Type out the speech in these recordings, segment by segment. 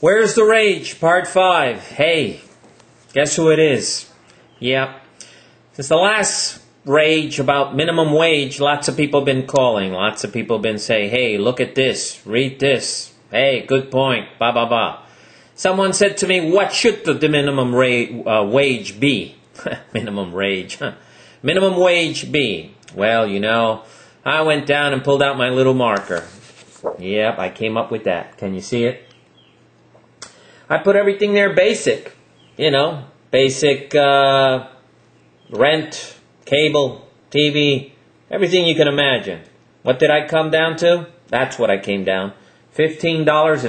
Where's the Rage? Part 5. Hey, guess who it is? Yep. Since the last Rage about minimum wage, lots of people have been calling. Lots of people have been saying, hey, look at this. Read this. Hey, good point. Ba, ba, ba. Someone said to me, what should the minimum wage be? Minimum wage. Minimum wage be? Well, you know, I went down and pulled out my little marker. Yep, I came up with that. Can you see it? I put everything there basic. You know, basic rent, cable, TV, everything you can imagine. What did I come down to? That's what I came down. $15.50.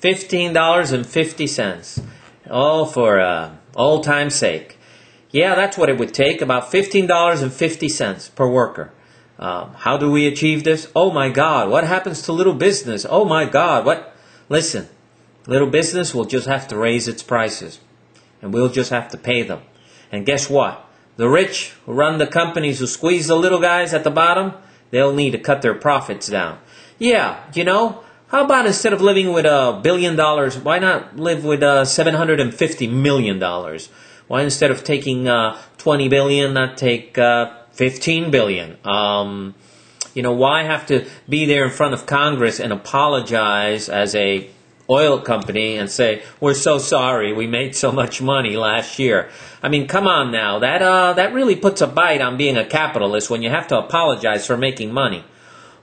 $15.50. All for old time's sake. Yeah, that's what it would take, about $15.50 per worker. How do we achieve this? Oh my God, what happens to little business? Oh my God, what? Listen, little business will just have to raise its prices. And we'll just have to pay them. And guess what? The rich who run the companies who squeeze the little guys at the bottom, they'll need to cut their profits down. Yeah, you know, how about instead of living with $1 billion, why not live with $750 million? Why instead of taking $20 billion, not take $15 billion? You know, why have to be there in front of Congress and apologize as a oil company and say, we're so sorry, we made so much money last year? I mean, come on now, that really puts a bite on being a capitalist when you have to apologize for making money.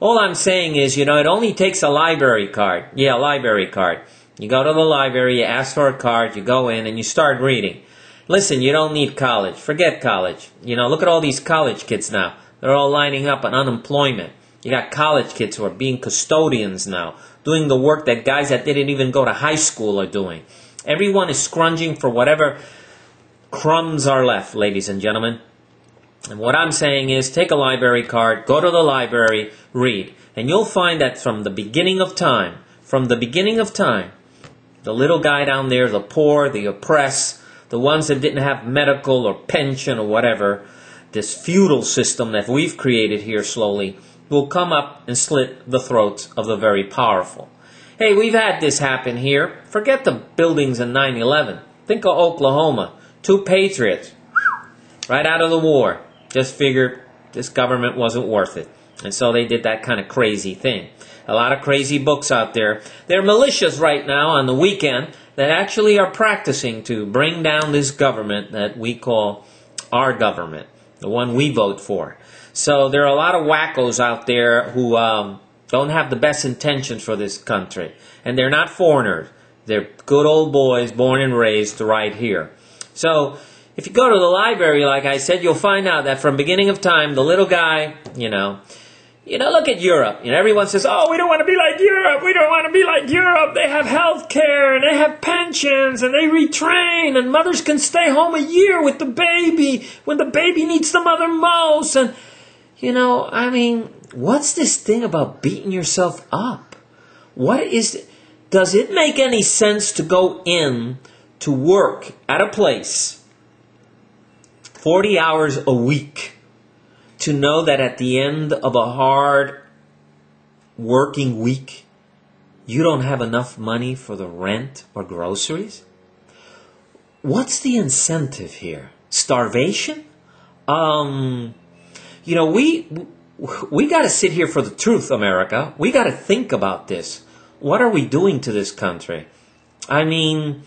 All I'm saying is, you know, it only takes a library card. Yeah, a library card. You go to the library, you ask for a card, you go in and you start reading. Listen, you don't need college. Forget college. You know, look at all these college kids now. They're all lining up on unemployment. You got college kids who are being custodians now, doing the work that guys that didn't even go to high school are doing. Everyone is scrunging for whatever crumbs are left, ladies and gentlemen. And what I'm saying is, take a library card, go to the library, read. And you'll find that from the beginning of time, the little guy down there, the poor, the oppressed, the ones that didn't have medical or pension or whatever, this feudal system that we've created here slowly, will come up and slit the throats of the very powerful. Hey, we've had this happen here. Forget the buildings in 9/11. Think of Oklahoma. 2 patriots, right out of the war, just figured this government wasn't worth it. And so they did that kind of crazy thing. A lot of crazy books out there. There are militias right now on the weekend that actually are practicing to bring down this government that we call our government, the one we vote for. So there are a lot of wackos out there who don't have the best intentions for this country. And they're not foreigners. They're good old boys born and raised right here. So if you go to the library, like I said, you'll find out that from beginning of time, the little guy, you know, look at Europe. You know, everyone says, oh, we don't want to be like Europe. We don't want to be like Europe. They have health care and they have pensions and they retrain and mothers can stay home a year with the baby when the baby needs the mother most. And, you know, I mean, what's this thing about beating yourself up? What is it? Does it make any sense to go in to work at a place 40 hours a week to know that at the end of a hard working week, you don't have enough money for the rent or groceries? What's the incentive here? Starvation? You know, we got to sit here for the truth, America. We got to think about this. What are we doing to this country? I mean,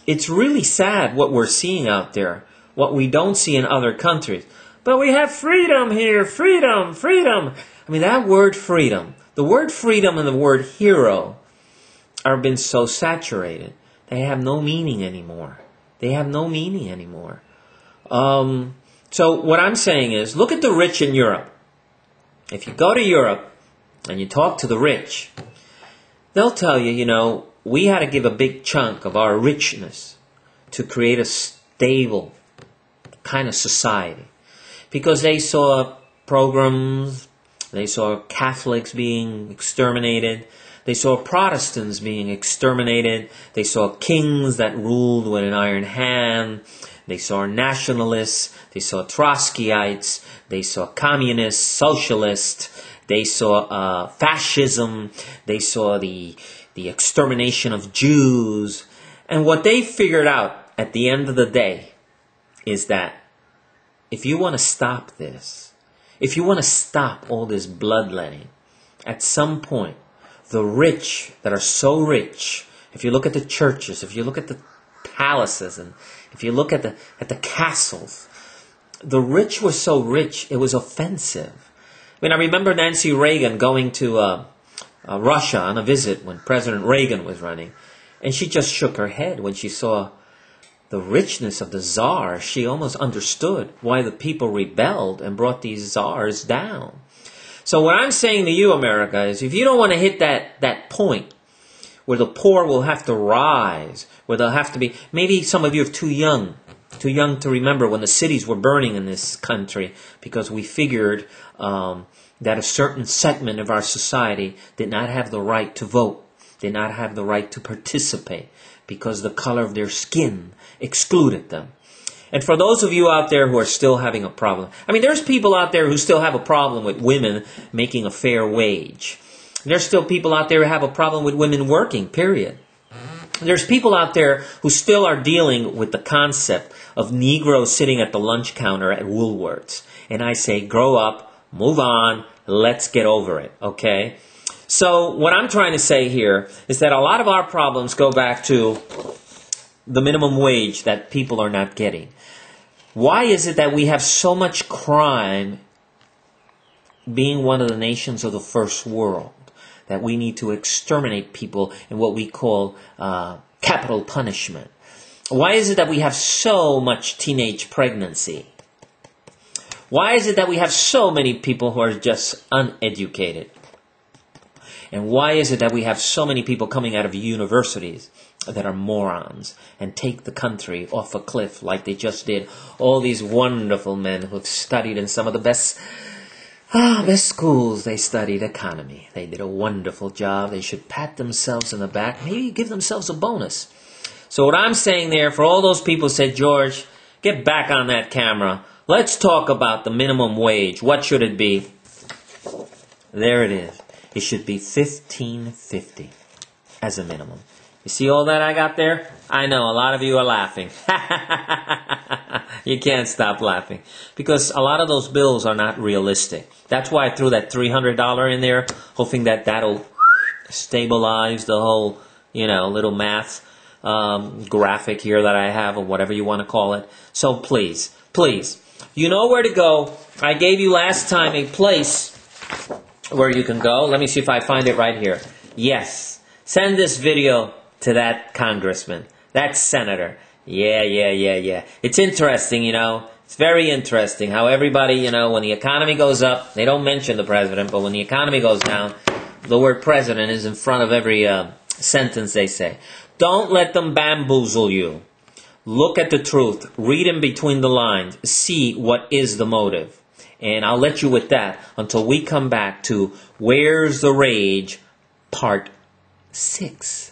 it's really sad what we're seeing out there, what we don't see in other countries. But we have freedom here, freedom, freedom. I mean, that word freedom, the word freedom and the word hero have been so saturated. They have no meaning anymore. They have no meaning anymore. So what I'm saying is, look at the rich in Europe. If you go to Europe and you talk to the rich, they'll tell you, you know, we had to give a big chunk of our richness to create a stable kind of society. Because they saw pogroms, they saw Catholics being exterminated, They saw Protestants being exterminated. They saw kings that ruled with an iron hand. They saw nationalists. They saw Trotskyites. They saw communists, socialists. They saw fascism. They saw the extermination of Jews. And what they figured out at the end of the day is that if you want to stop this, if you want to stop all this bloodletting, at some point, the rich that are so rich, if you look at the churches, if you look at the palaces, and if you look at the castles, the rich were so rich, it was offensive. I mean, I remember Nancy Reagan going to Russia on a visit when President Reagan was running, and she just shook her head when she saw the richness of the czar. She almost understood why the people rebelled and brought these czars down. So what I'm saying to you, America, is if you don't want to hit that point where the poor will have to rise, where they'll have to be, maybe some of you are too young to remember when the cities were burning in this country because we figured that a certain segment of our society did not have the right to vote, did not have the right to participate because the color of their skin excluded them. And for those of you out there who are still having a problem, I mean, there's people out there who still have a problem with women making a fair wage. There's still people out there who have a problem with women working, period. There's people out there who still are dealing with the concept of Negroes sitting at the lunch counter at Woolworths. And I say, grow up, move on, let's get over it, okay? So what I'm trying to say here is that a lot of our problems go back to the minimum wage that people are not getting. Why is it that we have so much crime being one of the nations of the first world, that we need to exterminate people in what we call capital punishment? Why is it that we have so much teenage pregnancy? Why is it that we have so many people who are just uneducated? And why is it that we have so many people coming out of universities that are morons and take the country off a cliff like they just did all these wonderful men who have studied in some of the best schools? They studied economy. They did a wonderful job. They should pat themselves in the back, maybe give themselves a bonus. So what I'm saying there, for all those people who said, George, get back on that camera. Let's talk about the minimum wage. What should it be? There it is. It should be $15.50 as a minimum. You see all that I got there? I know, a lot of you are laughing. You can't stop laughing. Because a lot of those bills are not realistic. That's why I threw that $300 in there, hoping that that'll stabilize the whole, little math graphic here that I have, or whatever you want to call it. So please, you know where to go. I gave you last time a place where you can go. Let me see if I find it right here. Yes. Send this video to that congressman, that senator. Yeah. It's interesting, It's very interesting how everybody, when the economy goes up, they don't mention the president, but when the economy goes down, the word president is in front of every sentence they say. Don't let them bamboozle you. Look at the truth. Read in between the lines. See what is the motive. And I'll let you with that until we come back to Where's the Rage, Part 6.